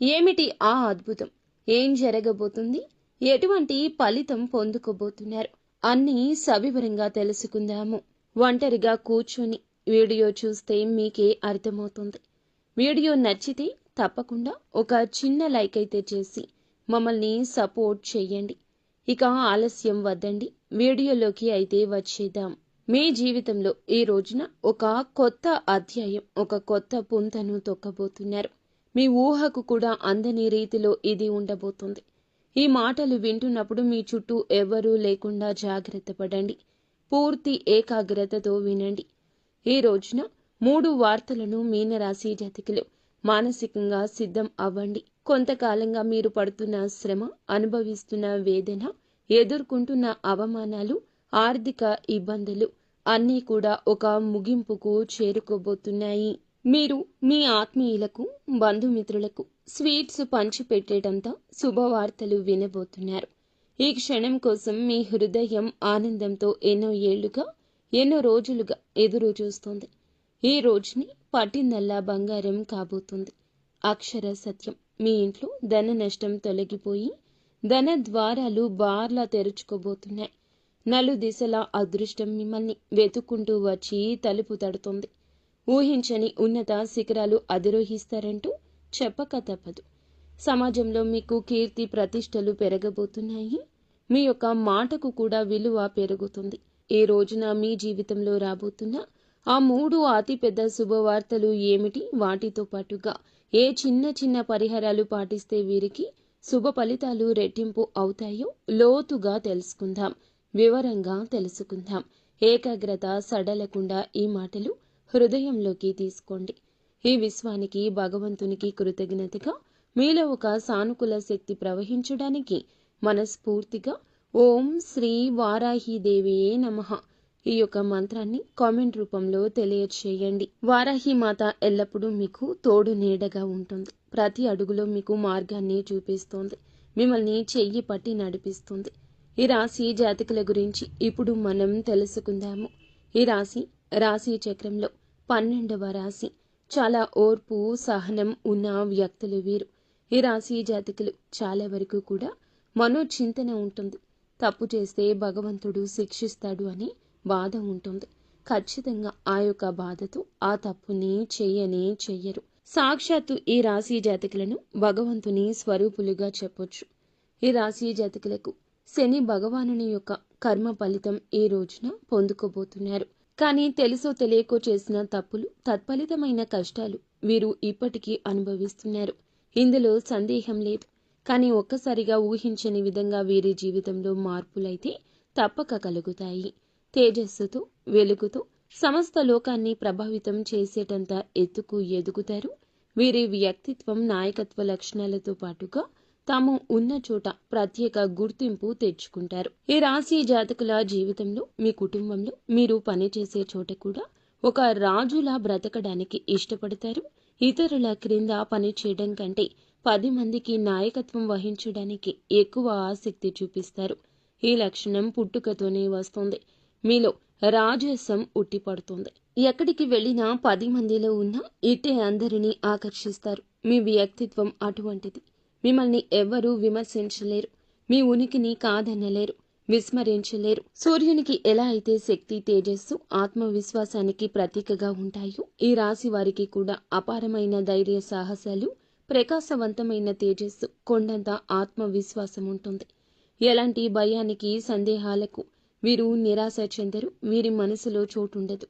ఏమిటి ఆ అద్భుతం? ఏం జరగబోతుంది? ఎటువంటి ఫలితం పొందుకోబోతున్నారు? అన్నీ సవివరంగా తెలుసుకుందాము. ఒంటరిగా కూర్చొని వీడియో చూస్తే మీకే అర్థమవుతుంది. వీడియో నచ్చితే తప్పకుండా ఒక చిన్న లైక్ అయితే చేసి మమ్మల్ని సపోర్ట్ చేయండి. ఇక ఆలస్యం వద్దండి, వీడియోలోకి అయితే వచ్చేద్దాం. మీ జీవితంలో ఈ రోజున ఒక కొత్త అధ్యాయం, ఒక కొత్త పుంతను తొక్కబోతున్నారు. మీ ఊహకు కూడా అందని రీతిలో ఇది ఉండబోతుంది. ఈ మాటలు వింటున్నప్పుడు మీ చుట్టూ ఎవ్వరూ లేకుండా జాగ్రత్త పడండి. పూర్తి ఏకాగ్రతతో వినండి. ఈ రోజున 3 వార్తలను మీనరాశి జాతకులు మానసికంగా సిద్ధం అవ్వండి. కొంతకాలంగా మీరు పడుతున్న శ్రమ, అనుభవిస్తున్న వేదన, ఎదుర్కొంటున్న అవమానాలు, ఆర్థిక ఇబ్బందులు అన్నీ కూడా ఒక ముగింపుకు చేరుకోబోతున్నాయి. మీరు మీ ఆత్మీయులకు, బంధుమిత్రులకు స్వీట్స్ పంచిపెట్టేటంత శుభవార్తలు వినబోతున్నారు. ఈ క్షణం కోసం మీ హృదయం ఆనందంతో ఎన్నో ఏళ్లుగా, ఎన్నో రోజులుగా ఎదురు చూస్తోంది. ఈ రోజుని పట్టిందల్లా బంగారం కాబోతుంది. అక్షర సత్యం, మీ ఇంట్లో ధన నష్టం తొలగిపోయి ధన ద్వారాలు బార్లా తెరుచుకోబోతున్నాయి. నలు దిశలా అదృష్టం మిమ్మల్ని వెతుక్కుంటూ వచ్చి తలుపు తడుతోంది. ఊహించని ఉన్నత శిఖరాలు అధిరోహిస్తారంటూ చెప్పక తప్పదు. సమాజంలో మీకు కీర్తి ప్రతిష్టలు పెరగబోతున్నాయి. మీ యొక్క మాటకు కూడా విలువ పెరుగుతుంది. ఈ రోజున మీ జీవితంలో రాబోతున్న ఆ 3 అతిపెద్ద శుభవార్తలు ఏమిటి? వాటితో పాటుగా ఏ చిన్న చిన్న పరిహారాలు పాటిస్తే వీరికి శుభ ఫలితాలు రెట్టింపు అవుతాయో లోతుగా తెలుసుకుందాం. వివరంగా తెలుసుకుందాం. ఏకాగ్రత సడలకుండా ఈ మాటలు హృదయంలోకి తీసుకోండి. ఈ విశ్వానికి, భగవంతునికి కృతజ్ఞతగా మీలో ఒక సానుకూల శక్తి ప్రవహించడానికి మనస్ఫూర్తిగా ఓం శ్రీ వారాహిదేవియే నమః ఈ యొక్క మంత్రాన్ని కామెంట్ రూపంలో తెలియచేయండి. వారాహి మాత ఎల్లప్పుడూ మీకు తోడు నీడగా ఉంటుంది. ప్రతి అడుగులో మీకు మార్గాన్ని చూపిస్తోంది. మిమ్మల్ని చెయ్యి పట్టి నడిపిస్తుంది. ఈ రాశి జాతకుల గురించి ఇప్పుడు మనం తెలుసుకుందాము. ఈ రాశి చక్రంలో 12వ రాశి. చాలా ఓర్పు, సహనం ఉన్న వ్యక్తులు వీరు. ఈ రాశి జాతకులు చాలా వరకు కూడా మనోచింతన ఉంటుంది. తప్పు చేస్తే భగవంతుడు శిక్షిస్తాడు అని బాధ ఉంటుంది. ఖచ్చితంగా ఆ యొక్క బాధతో ఆ తప్పుని చెయ్యరు. సాక్షాత్తు ఈ రాశి జాతకులను భగవంతుని స్వరూపులుగా చెప్పొచ్చు. ఈ రాశి జాతకులకు శని భగవానుని యొక్క కర్మ ఫలితం ఈ రోజున పొందుకోబోతున్నారు. కానీ తెలుసో తెలియకో చేసిన తప్పులు, తత్ఫలితమైన కష్టాలు వీరు ఇప్పటికీ అనుభవిస్తున్నారు. ఇందులో సందేహం లేదు. కానీ ఒక్కసారిగా ఊహించని విధంగా వీరి జీవితంలో మార్పులైతే తప్పక కలుగుతాయి. తేజస్సుతో, వెలుగుతో సమస్త లోకాన్ని ప్రభావితం చేసేటంత ఎత్తుకు ఎదుగుతారు. వీరి వ్యక్తిత్వం, నాయకత్వ లక్షణాలతో పాటుగా తాము ఉన్న చోట ప్రత్యేక గుర్తింపు తెచ్చుకుంటారు. ఈ రాశి జాతకుల జీవితంలో, మీ కుటుంబంలో, మీరు పనిచేసే చోట కూడా ఒక రాజులా బ్రతకడానికి ఇష్టపడతారు. ఇతరుల క్రింద పని చేయడం కంటే 10 మందికి నాయకత్వం వహించడానికి ఎక్కువ ఆసక్తి చూపిస్తారు. ఈ లక్షణం పుట్టుకతోనే వస్తుంది. మీలో రాజసం ఉట్టిపడుతుంది. ఎక్కడికి వెళ్ళినా 10 మందిలో ఉన్న ఇట్టే అందరినీ ఆకర్షిస్తారు. మీ వ్యక్తిత్వం అటువంటిది. మిమ్మల్ని ఎవ్వరూ విమర్శించలేరు. మీ ఉనికిని కాదనలేరు, విస్మరించలేరు. సూర్యునికి ఎలా అయితే శక్తి, తేజస్సు, ఆత్మవిశ్వాసానికి ప్రతీకగా ఉంటాయో ఈ రాశి వారికి కూడా అపారమైన ధైర్య సాహసాలు, ప్రకాశవంతమైన తేజస్సు, కొండంత ఆత్మవిశ్వాసం ఉంటుంది. ఎలాంటి భయానికి, సందేహాలకు వీరు నిరాశ చెందరు. వీరి మనసులో చోటుండదు.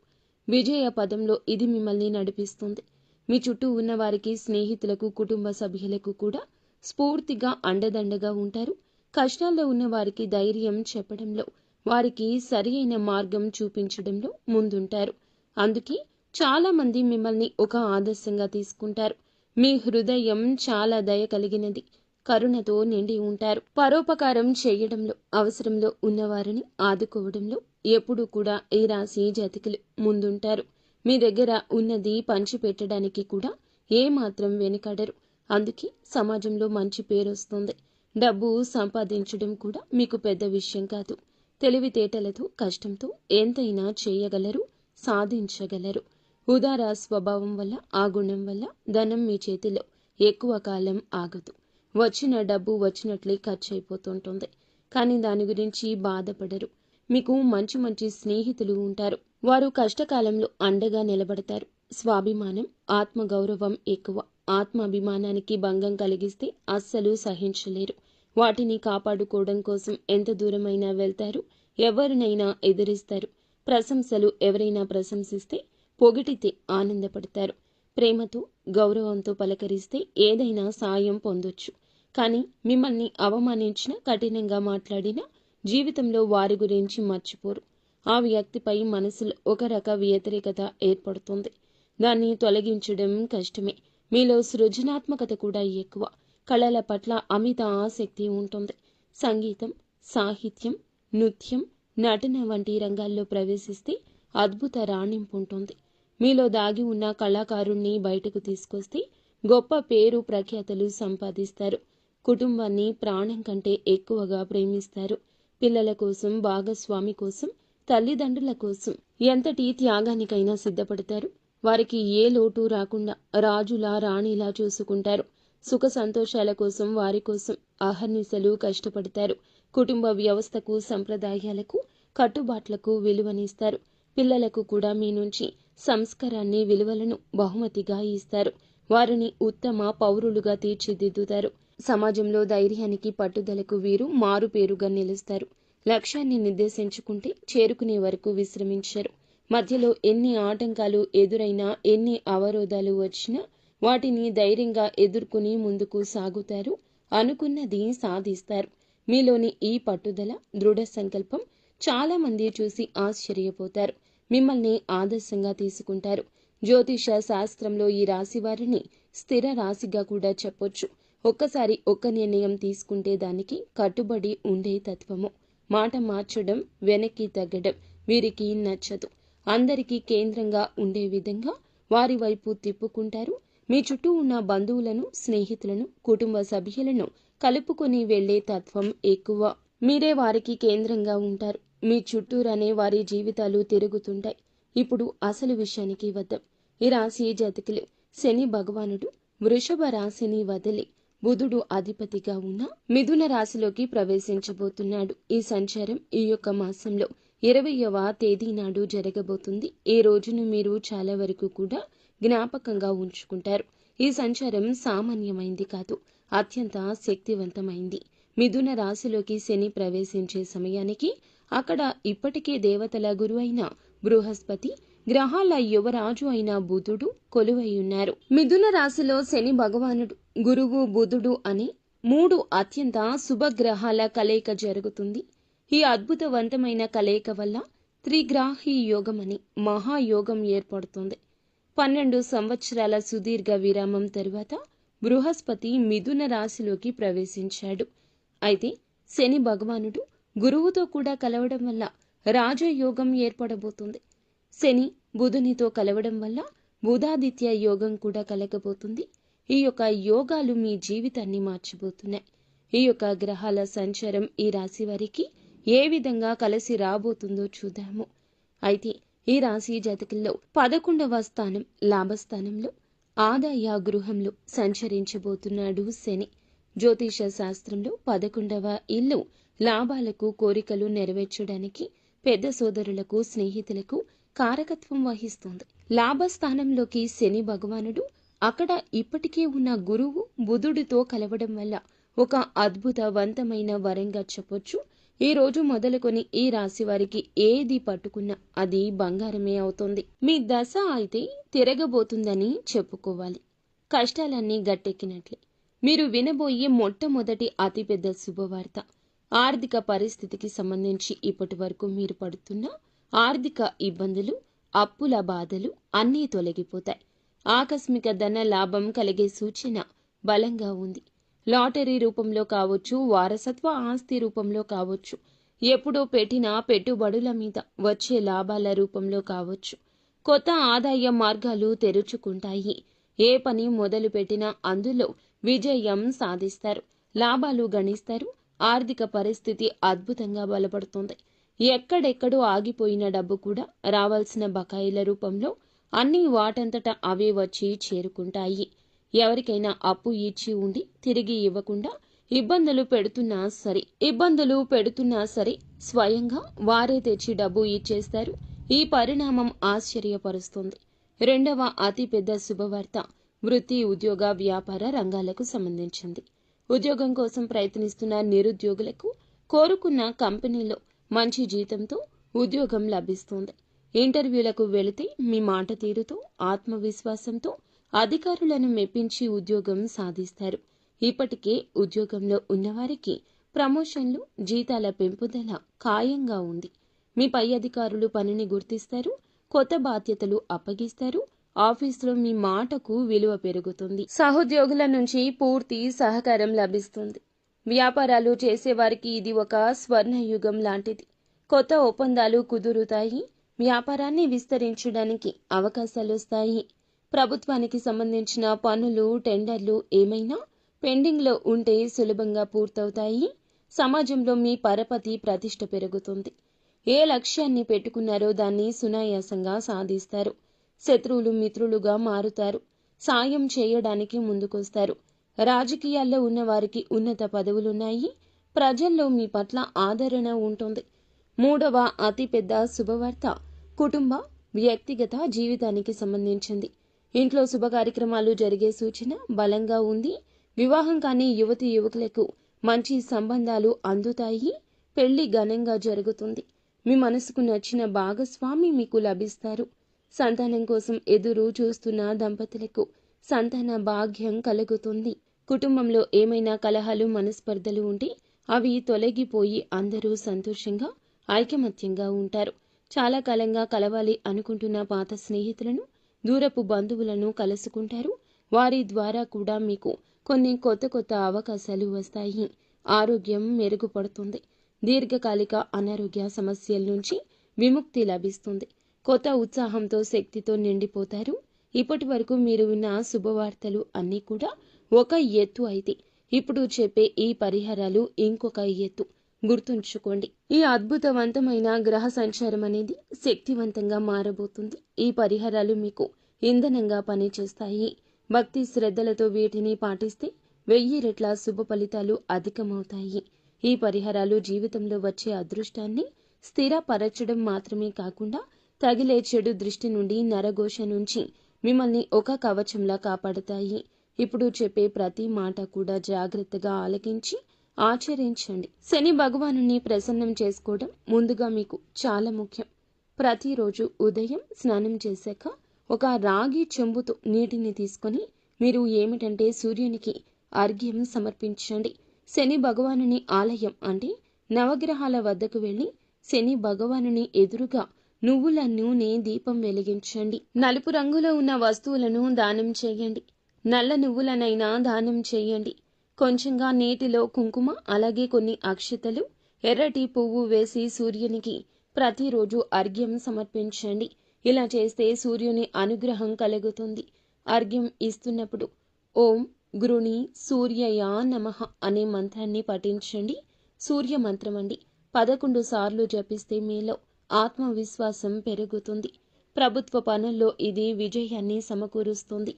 విజయ పదంలో ఇది మిమ్మల్ని నడిపిస్తుంది. మీ చుట్టూ ఉన్న వారికి, స్నేహితులకు, కుటుంబ సభ్యులకు కూడా స్ఫూర్తిగా అండదండగా ఉంటారు. కష్టాల్లో ఉన్న వారికి ధైర్యం చెప్పడంలో, వారికి సరి అయిన మార్గం చూపించడంలో ముందుంటారు. అందుకే చాలా మంది మిమ్మల్ని ఒక ఆదర్శంగా తీసుకుంటారు. మీ హృదయం చాలా దయ కలిగినది, కరుణతో నిండి ఉంటారు. పరోపకారం చేయడంలో, అవసరంలో ఉన్నవారిని ఆదుకోవడంలో ఎప్పుడూ కూడా ఈ రాశి జాతకులు ముందుంటారు. మీ దగ్గర ఉన్నది పంచిపెట్టడానికి కూడా ఏమాత్రం వెనుకాడరు. అందుకే సమాజంలో మంచి పేరు వస్తుంది. డబ్బు సంపాదించడం కూడా మీకు పెద్ద విషయం కాదు. తెలివితేటలతో, కష్టంతో ఎంతైనా చేయగలరు, సాధించగలరు. ఉదార స్వభావం వల్ల, ఆ గుణం వల్ల ధనం మీ చేతిలో ఎక్కువ కాలం ఆగదు. వచ్చిన డబ్బు వచ్చినట్లే ఖర్చు అయిపోతుంటుంది. కానీ దాని గురించి బాధపడరు. మీకు మంచి మంచి స్నేహితులు ఉంటారు. వారు కష్టకాలంలో అండగా నిలబడతారు. స్వాభిమానం, ఆత్మగౌరవం ఎక్కువ. ఆత్మాభిమానానికి భంగం కలిగిస్తే అస్సలు సహించలేరు. వాటిని కాపాడుకోవడం కోసం ఎంత దూరమైనా వెళ్తారు. ఎవరినైనా ఎదిరిస్తారు. ప్రశంసలు ఎవరైనా ప్రశంసిస్తే, పొగిడితే ఆనందపడతారు. ప్రేమతో, గౌరవంతో పలకరిస్తే ఏదైనా సాయం పొందొచ్చు. కానీ మిమ్మల్ని అవమానించినా, కఠినంగా మాట్లాడినా జీవితంలో వారి గురించి మర్చిపోరు. ఆ వ్యక్తిపై మనసులో ఒక రక వ్యతిరేకత ఏర్పడుతుంది. దాన్ని తొలగించడం కష్టమే. మీలో సృజనాత్మకత కూడా ఎక్కువ. కళల పట్ల అమిత ఆసక్తి ఉంటుంది. సంగీతం, సాహిత్యం, నృత్యం, నటన వంటి రంగాల్లో ప్రవేశిస్తే అద్భుత రాణింపు ఉంటుంది. మీలో దాగి ఉన్న కళాకారుణ్ణి బయటకు తీసుకొస్తే గొప్ప పేరు ప్రఖ్యాతలు సంపాదిస్తారు. కుటుంబాన్ని ప్రాణం కంటే ఎక్కువగా ప్రేమిస్తారు. పిల్లల కోసం, భాగస్వామి కోసం, తల్లిదండ్రుల కోసం ఎంతటి త్యాగానికైనా సిద్ధపడతారు. వారికి ఏ లోటు రాకుండా రాజులా, రాణిలా చూసుకుంటారు. సుఖ సంతోషాల కోసం, వారి కోసం అహర్నిశలు కష్టపడతారు. కుటుంబ వ్యవస్థకు, సంప్రదాయాలకు, కట్టుబాట్లకు విలువనిస్తారు. పిల్లలకు కూడా మీ నుంచి సంస్కారాన్ని, విలువలను బహుమతిగా ఇస్తారు. వారిని ఉత్తమ పౌరులుగా తీర్చిదిద్దుతారు. సమాజంలో ధైర్యానికి, పట్టుదలకు వీరు మారుపేరుగా నిలుస్తారు. లక్ష్యాన్ని నిర్దేశించుకుంటే చేరుకునే వరకు విశ్రమించరు. మధ్యలో ఎన్ని ఆటంకాలు ఎదురైనా, ఎన్ని అవరోధాలు వచ్చినా వాటిని ధైర్యంగా ఎదుర్కొని ముందుకు సాగుతారు. అనుకున్నది సాధిస్తారు. మీలోని ఈ పట్టుదల, దృఢ సంకల్పం చాలా మంది చూసి ఆశ్చర్యపోతారు. మిమ్మల్ని ఆదర్శంగా తీసుకుంటారు. జ్యోతిష శాస్త్రంలో ఈ రాశి వారిని స్థిర రాశిగా కూడా చెప్పొచ్చు. ఒక్కసారి ఒక్క నిర్ణయం తీసుకుంటే దానికి కట్టుబడి ఉండే తత్వము. మాట మార్చడం, వెనక్కి తగ్గడం వీరికి నచ్చదు. అందరికీ కేంద్రంగా ఉండే విధంగా వారి వైపు తిప్పుకుంటారు. మీ చుట్టూ ఉన్న బంధువులను, స్నేహితులను, కుటుంబ సభ్యులను కలుపుకొని వెళ్లే తత్వం ఎక్కువ. మీరే వారికి కేంద్రంగా ఉంటారు. మీ చుట్టూరానే వారి జీవితాలు తిరుగుతుంటాయి. ఇప్పుడు అసలు విషయానికి వద్దాం. ఈ రాశి జాతకులు శని భగవానుడు వృషభ రాశిని వదిలి బుధుడు అధిపతిగా ఉన్న మిథున రాశిలోకి ప్రవేశించబోతున్నాడు. ఈ సంచారం ఈ యొక్క మాసంలో 20వ తేదీ నాడు జరగబోతుంది. ఈ రోజును మీరు చాలా వరకు కూడా జ్ఞాపకంగా ఉంచుకుంటారు. ఈ సంచారం సామాన్యమైంది కాదు, అత్యంత శక్తివంతమైంది. మిథున రాశిలోకి శని ప్రవేశించే సమయానికి అక్కడ ఇప్పటికే దేవతల గురువు అయిన బృహస్పతి, గ్రహాల యువరాజు అయిన బుధుడు కొలువై ఉన్నారు. మిథున రాశిలో శని భగవానుడు, గురువు, బుధుడు అనే 3 అత్యంత శుభగ్రహాల కలయిక జరుగుతుంది. ఈ అద్భుతవంతమైన కలయిక వల్ల త్రిగ్రాహి యోగం అని మహాయోగం ఏర్పడుతుంది. 12 సంవత్సరాల సుదీర్ఘ విరామం తరువాత బృహస్పతి మిథున రాశిలోకి ప్రవేశించాడు. అయితే శని భగవానుడు గురువుతో కూడా కలవడం వల్ల రాజయోగం ఏర్పడబోతుంది. శని బుధునితో కలవడం వల్ల బుధాదిత్య యోగం కూడా కలగబోతుంది. ఈ యొక్క యోగాలు మీ జీవితాన్ని మార్చబోతున్నాయి. ఈ యొక్క గ్రహాల సంచారం ఈ రాశి వారికి ఏ విధంగా కలిసి రాబోతుందో చూద్దాము. అయితే ఈ రాశి జాతకుల్లో 11వ స్థానం లాభస్థానంలో ఆదాయ గృహంలో సంచరించబోతున్నాడు శని. జ్యోతిష శాస్త్రంలో 11వ ఇల్లు లాభాలకు, కోరికలు నెరవేర్చడానికి పెద్ద సోదరులకు, స్నేహితులకు కారకత్వం వహిస్తుంది. లాభస్థానంలోకి శని భగవానుడు అక్కడ ఇప్పటికే ఉన్న గురువు బుధుడితో కలవడం వల్ల ఒక అద్భుతవంతమైన వరంగా చెప్పొచ్చు. ఈ రోజు మొదలుకొని ఈ రాశి వారికి ఏది పట్టుకున్నా అది బంగారమే అవుతుంది. మీ దశ అయితే తిరగబోతుందని చెప్పుకోవాలి. కష్టాలన్నీ గట్టెక్కినట్లే. మీరు వినబోయే మొట్టమొదటి అతిపెద్ద శుభవార్త. ఆర్థిక పరిస్థితికి సంబంధించి ఇప్పటి వరకు మీరు పడుతున్న ఆర్థిక ఇబ్బందులు, అప్పుల బాధలు అన్నీ తొలగిపోతాయి. ఆకస్మిక ధన లాభం కలిగే సూచన బలంగా ఉంది. లాటరీ రూపంలో కావచ్చు, వారసత్వ ఆస్తి రూపంలో కావచ్చు, ఎప్పుడో పెట్టిన పెట్టుబడుల మీద వచ్చే లాభాల రూపంలో కావచ్చు. కొత్త ఆదాయ మార్గాలు తెరుచుకుంటాయి. ఏ పని మొదలు పెట్టినా అందులో విజయం సాధిస్తారు. లాభాలు గణిస్తారు. ఆర్థిక పరిస్థితి అద్భుతంగా బలపడుతుంది. ఎక్కడెక్కడో ఆగిపోయిన డబ్బు కూడా రావాల్సిన బకాయిల రూపంలో అన్నీ వాటంతట అవే వచ్చి చేరుకుంటాయి. ఎవరికైనా అప్పు ఇచ్చి ఉండి తిరిగి ఇవ్వకుండా ఇబ్బందులు పెడుతున్నా సరే స్వయంగా వారే తెచ్చి డబ్బు ఇచ్చేస్తారు. ఈ పరిణామం ఆశ్చర్యపరుస్తుంది. రెండవ అతిపెద్ద శుభవార్త వృత్తి, ఉద్యోగ, వ్యాపార రంగాలకు సంబంధించింది. ఉద్యోగం కోసం ప్రయత్నిస్తున్న నిరుద్యోగులకు కోరుకున్న కంపెనీలో మంచి జీతంతో ఉద్యోగం లభిస్తుంది. ఇంటర్వ్యూలకు వెళితే మీ మాట తీరుతో, ఆత్మవిశ్వాసంతో అధికారులను మెప్పించి ఉద్యోగం సాధిస్తారు. ఇప్పటికే ఉద్యోగంలో ఉన్నవారికి ప్రమోషన్లు, జీతాల పెంపుదల ఖాయంగా ఉంది. మీ పై అధికారులు పనిని గుర్తిస్తారు, కొత్త బాధ్యతలు అప్పగిస్తారు. ఆఫీసులో మీ మాటకు విలువ పెరుగుతుంది. సహోద్యోగుల నుంచి పూర్తి సహకారం లభిస్తుంది. వ్యాపారాలు చేసేవారికి ఇది ఒక స్వర్ణయుగం లాంటిది. కొత్త ఒప్పందాలు కుదురుతాయి. వ్యాపారాన్ని విస్తరించడానికి అవకాశాలొస్తాయి. ప్రభుత్వానికి సంబంధించిన పనులు, టెండర్లు ఏమైనా పెండింగ్లో ఉంటే సులభంగా పూర్తవుతాయి. సమాజంలో మీ పరపతి, ప్రతిష్ట పెరుగుతుంది. ఏ లక్ష్యాన్ని పెట్టుకున్నారో దాన్ని సునాయాసంగా సాధిస్తారు. శత్రువులు మిత్రులుగా మారుతారు. సాయం చేయడానికి ముందుకొస్తారు. రాజకీయాల్లో ఉన్నవారికి ఉన్నత పదవులున్నాయి. ప్రజల్లో మీ పట్ల ఆదరణ ఉంటుంది. మూడవ అతిపెద్ద శుభవార్త కుటుంబ, వ్యక్తిగత జీవితానికి సంబంధించింది. ఇంట్లో శుభ కార్యక్రమాలు జరిగే సూచన బలంగా ఉంది. వివాహం కాని యువతి యువకులకు మంచి సంబంధాలు అందుతాయి. పెళ్లి ఘనంగా జరుగుతుంది. మీ మనసుకు నచ్చిన భాగస్వామి మీకు లభిస్తారు. సంతానం కోసం ఎదురు చూస్తున్న దంపతులకు సంతాన భాగ్యం కలుగుతుంది. కుటుంబంలో ఏమైనా కలహాలు, మనస్పర్ధలు ఉంటే అవి తొలగిపోయి అందరూ సంతోషంగా, ఐకమత్యంగా ఉంటారు. చాలా కాలంగా కలవాలి అనుకుంటున్న పాత స్నేహితులను, దూరపు బంధువులను కలుసుకుంటారు. వారి ద్వారా కూడా మీకు కొన్ని కొత్త అవకాశాలు వస్తాయి. ఆరోగ్యం మెరుగుపడుతుంది. దీర్ఘకాలిక అనారోగ్య సమస్యల నుంచి విముక్తి లభిస్తుంది. కొత్త ఉత్సాహంతో, శక్తితో నిండిపోతారు. ఇప్పటి వరకు మీరు విన్న శుభవార్తలు అన్నీ కూడా ఒక ఎత్తు అయితే, ఇప్పుడు చెప్పే ఈ పరిహారాలు ఇంకొక ఎత్తు. గుర్తుంచుకోండి, ఈ అద్భుతవంతమైన గ్రహ సంచారం అనేది శక్తివంతంగా మారబోతుంది. ఈ పరిహారాలు మీకు ఇంధనంగా పనిచేస్తాయి. భక్తి శ్రద్ధలతో వీటిని పాటిస్తే 1000 రెట్ల శుభ ఫలితాలు అధికమవుతాయి. ఈ పరిహారాలు జీవితంలో వచ్చే అదృష్టాన్ని స్థిరపరచడం మాత్రమే కాకుండా తగిలే చెడు దృష్టి నుండి, నరఘోష నుంచి మిమ్మల్ని ఒక కవచంలా కాపాడతాయి. ఇప్పుడు చెప్పే ప్రతి మాట కూడా జాగ్రత్తగా ఆలకించి ఆచరించండి. శని భగవానుని ప్రసన్నం చేసుకోవడం ముందుగా మీకు చాలా ముఖ్యం. ప్రతిరోజు ఉదయం స్నానం చేశాక ఒక రాగి చెంబుతో నీటిని తీసుకొని మీరు సూర్యునికి అర్ఘ్యం సమర్పించండి. శని భగవానుని ఆలయం అంటే నవగ్రహాల వద్దకు వెళ్లి శని భగవానుని ఎదురుగా నువ్వుల నూనె దీపం వెలిగించండి. నలుపు రంగులో ఉన్న వస్తువులను దానం చేయండి. నల్ల నువ్వులనైనా దానం చేయండి. కొంచెంగా నీటిలో కుంకుమ, అలాగే కొన్ని అక్షతలు, ఎర్రటి పువ్వు వేసి సూర్యునికి ప్రతిరోజు అర్ఘ్యం సమర్పించండి. ఇలా చేస్తే సూర్యుని అనుగ్రహం కలుగుతుంది. అర్ఘ్యం ఇస్తున్నప్పుడు ఓం గృణి సూర్యయ నమః అనే మంత్రాన్ని పఠించండి. సూర్య మంత్రం అండి 11 సార్లు జపిస్తే మీలో ఆత్మవిశ్వాసం పెరుగుతుంది. ప్రభుత్వ పనుల్లో ఇది విజయాన్ని సమకూరుస్తుంది.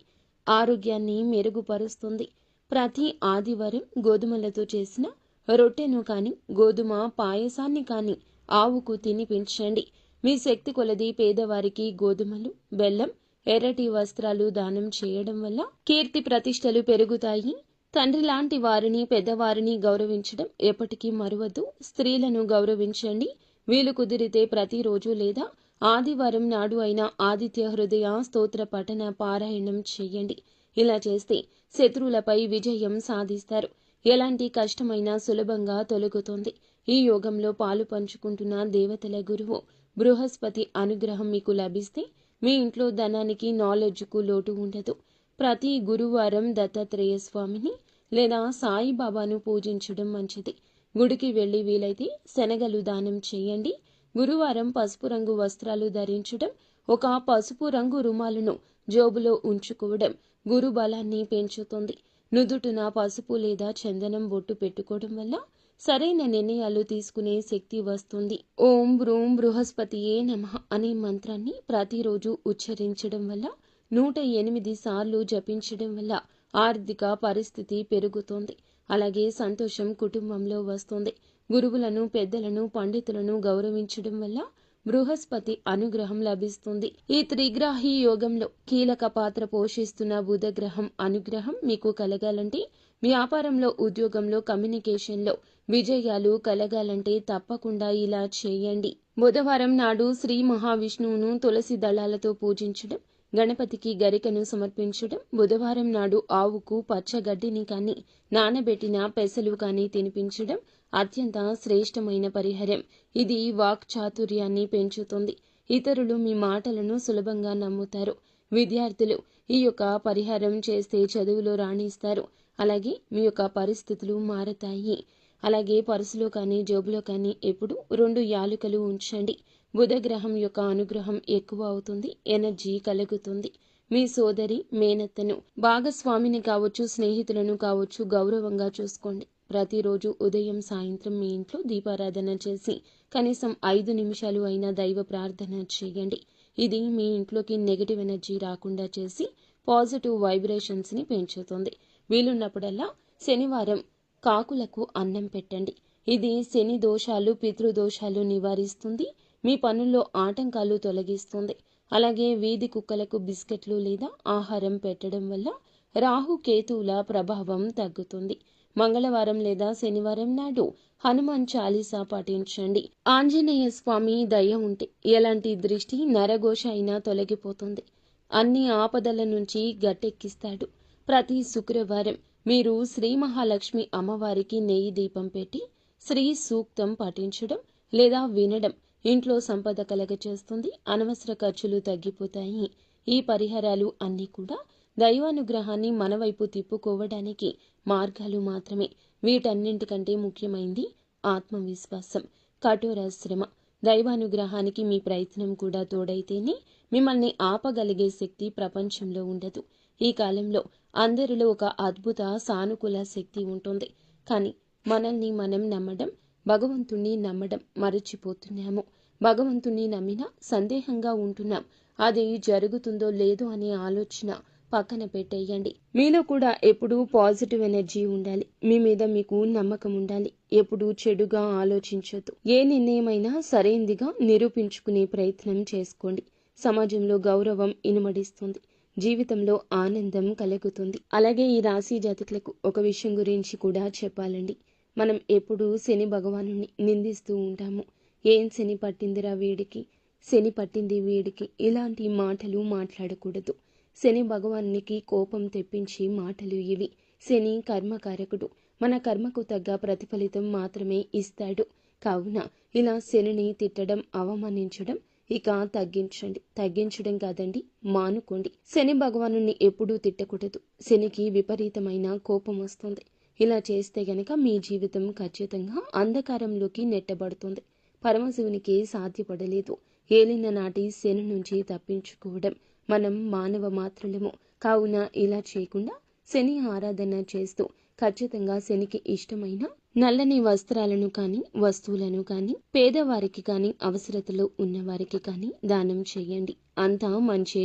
ఆరోగ్యాన్ని మెరుగుపరుస్తుంది. ప్రతి ఆదివారం గోధుమలతో చేసిన రొట్టెను కాని, గోధుమ పాయసాన్ని కాని ఆవుకు తినిపించండి. మీ శక్తి కొలది పేదవారికి గోధుమలు, బెల్లం, ఎర్రటి వస్త్రాలు దానం చేయడం వల్ల కీర్తి ప్రతిష్టలు పెరుగుతాయి. తండ్రి లాంటి వారిని, పెద్దవారిని గౌరవించడం ఎప్పటికీ మరువద్దు. స్త్రీలను గౌరవించండి. వీలు కుదిరితే ప్రతిరోజు లేదా ఆదివారం నాడు అయినా ఆదిత్య హృదయ స్తోత్ర పఠన పారాయణం చేయండి. ఇలా చేస్తే శత్రువులపై విజయం సాధిస్తారు. ఎలాంటి కష్టమైనా సులభంగా తొలగుతుంది. ఈ యోగంలో పాలు పంచుకుంటున్న దేవతల గురువు బృహస్పతి అనుగ్రహం మీకు లభిస్తే మీ ఇంట్లో ధనానికి, నాలెడ్జ్కు లోటు ఉండదు. ప్రతి గురువారం దత్తాత్రేయ స్వామిని లేదా సాయిబాబాను పూజించడం మంచిది. గుడికి వెళ్లి వీలైతే శనగలు దానం చేయండి. గురువారం పసుపు రంగు వస్త్రాలు ధరించడం, ఒక పసుపు రంగు రుమాలును జోబులో ఉంచుకోవడం గురు బలాన్ని పెంచుతుంది. నుదుటున పసుపు లేదా చందనం బొట్టు పెట్టుకోవడం వల్ల సరైన నిర్ణయాలు తీసుకునే శక్తి వస్తుంది. ఓం బ్రూం బృహస్పతియే నమః అనే మంత్రాన్ని ప్రతిరోజు ఉచ్చరించడం వల్ల 108 సార్లు జపించడం వల్ల ఆర్థిక పరిస్థితి పెరుగుతోంది. అలాగే సంతోషం కుటుంబంలో వస్తుంది. గురువులను, పెద్దలను, పండితులను గౌరవించడం వల్ల బృహస్పతి అనుగ్రహం లభిస్తుంది. ఈ త్రిగ్రాహి యోగంలో కీలక పాత్ర పోషిస్తున్న బుధగ్రహం అనుగ్రహం మీకు కలగాలంటే, వ్యాపారంలో, ఉద్యోగంలో, కమ్యూనికేషన్లో విజయాలు కలగాలంటే తప్పకుండా ఇలా చేయండి. బుధవారం నాడు శ్రీ మహావిష్ణువును తులసి దళాలతో పూజించడం, గణపతికి గరికను సమర్పించడం, బుధవారం నాడు ఆవుకు పచ్చగడ్డిని కానీ, నానబెట్టిన పెసలు కానీ తినిపించడం అత్యంత శ్రేష్టమైన పరిహారం. ఇది వాక్ చాతుర్యాన్ని పెంచుతుంది. ఇతరులు మీ మాటలను సులభంగా నమ్ముతారు. విద్యార్థులు ఈ యొక్క పరిహారం చేస్తే చదువులో రాణిస్తారు. అలాగే మీ యొక్క పరిస్థితులు మారతాయి. అలాగే పర్సులో కానీ, జోబులో కానీ ఎప్పుడు 2 యాలుకలు ఉంచండి. బుధగ్రహం యొక్క అనుగ్రహం ఎక్కువ అవుతుంది. ఎనర్జీ కలుగుతుంది. మీ సోదరి, మేనత్తను, భాగస్వామిని కావచ్చు, స్నేహితులను కావచ్చు గౌరవంగా చూసుకోండి. ప్రతిరోజు ఉదయం, సాయంత్రం మీ ఇంట్లో దీపారాధన చేసి కనీసం 5 నిమిషాలు అయినా దైవ ప్రార్థన చేయండి. ఇది మీ ఇంట్లోకి నెగటివ్ ఎనర్జీ రాకుండా చేసి పాజిటివ్ వైబ్రేషన్స్ని పెంచుతుంది. వీలున్నప్పుడల్లా శనివారం కాకులకు అన్నం పెట్టండి. ఇది శని దోషాలు, పితృదోషాలు నివారిస్తుంది. మీ పనుల్లో ఆటంకాలు తొలగిస్తుంది. అలాగే వీధి కుక్కలకు బిస్కెట్లు లేదా ఆహారం పెట్టడం వల్ల రాహు, కేతువుల ప్రభావం తగ్గుతుంది. మంగళవారం లేదా శనివారం నాడు హనుమాన్ చాలీసా పాటించండి. ఆంజనేయ స్వామి దయ ఉంటే ఎలాంటి దృష్టి, నరఘోష అయినా తొలగిపోతుంది. అన్ని ఆపదల నుంచి గట్టెక్కిస్తాడు. ప్రతి శుక్రవారం మీరు శ్రీ మహాలక్ష్మి అమ్మవారికి నెయ్యి దీపం పెట్టి శ్రీ సూక్తం పఠించడం లేదా వినడం ఇంట్లో సంపద కలగచేస్తుంది. అనవసర ఖర్చులు తగ్గిపోతాయి. ఈ పరిహారాలు అన్నీ కూడా దైవానుగ్రహాన్ని మన వైపు తిప్పుకోవడానికి మార్గాలు మాత్రమే. వీటన్నింటికంటే ముఖ్యమైంది ఆత్మవిశ్వాసం, కఠోర శ్రమ. దైవానుగ్రహానికి మీ ప్రయత్నం కూడా తోడైతేనే మిమ్మల్ని ఆపగలిగే శక్తి ప్రపంచంలో ఉండదు. ఈ కాలంలో అందరిలో ఒక అద్భుత సానుకూల శక్తి ఉంటుంది. కానీ మనల్ని మనం నమ్మడం, భగవంతుణ్ణి నమ్మడం మరచిపోతున్నాము. భగవంతుణ్ణి నమ్మినా సందేహంగా ఉంటున్నాం. అది జరుగుతుందో లేదో అనే ఆలోచన పక్కన పెట్టేయండి. మీలో కూడా ఎప్పుడూ పాజిటివ్ ఎనర్జీ ఉండాలి. మీ మీద మీకు నమ్మకం ఉండాలి. ఎప్పుడూ చెడుగా ఆలోచించొద్దు. ఏ నిర్ణయమైనా సరైందిగా నిరూపించుకునే ప్రయత్నం చేసుకోండి. సమాజంలో గౌరవం ఇనుమడిస్తుంది. జీవితంలో ఆనందం కలుగుతుంది. అలాగే ఈ రాశి జాతకులకు ఒక విషయం గురించి కూడా చెప్పాలండి. మనం ఎప్పుడూ శని భగవాను నిందిస్తూ ఉంటాము. ఏం శని పట్టిందిరా వీడికి, శని పట్టింది వీడికి, ఇలాంటి మాటలు మాట్లాడకూడదు. శని భగవానునికి కోపం తెప్పించే మాటలు ఇవి. శని కర్మకారకుడు. మన కర్మకు తగ్గ ప్రతిఫలితం మాత్రమే ఇస్తాడు. కావున ఇలా శనిని తిట్టడం, అవమానించడం ఇక తగ్గించండి. తగ్గించడం కాదండి, మానుకోండి. శని భగవానుని ఎప్పుడూ తిట్టకూడదు. శనికి విపరీతమైన కోపం వస్తుంది. ఇలా చేస్తే గనక మీ జీవితం ఖచ్చితంగా అంధకారంలోకి నెట్టబడుతుంది. పరమశివునికి సాధ్యపడలేదు. ఏలిన నాటి శని నుంచి తప్పించుకోవడం. మనం మానవ మాత్రులము. కావున ఇలా చేయకుండా శని ఆరాధన చేస్తూ ఖచ్చితంగా శనికి ఇష్టమైన నల్లని వస్త్రాలను కానీ, వస్తువులను కానీ, పేదవారికి కానీ, అవసరతలో ఉన్నవారికి కానీ దానం చేయండి. అంతా మంచి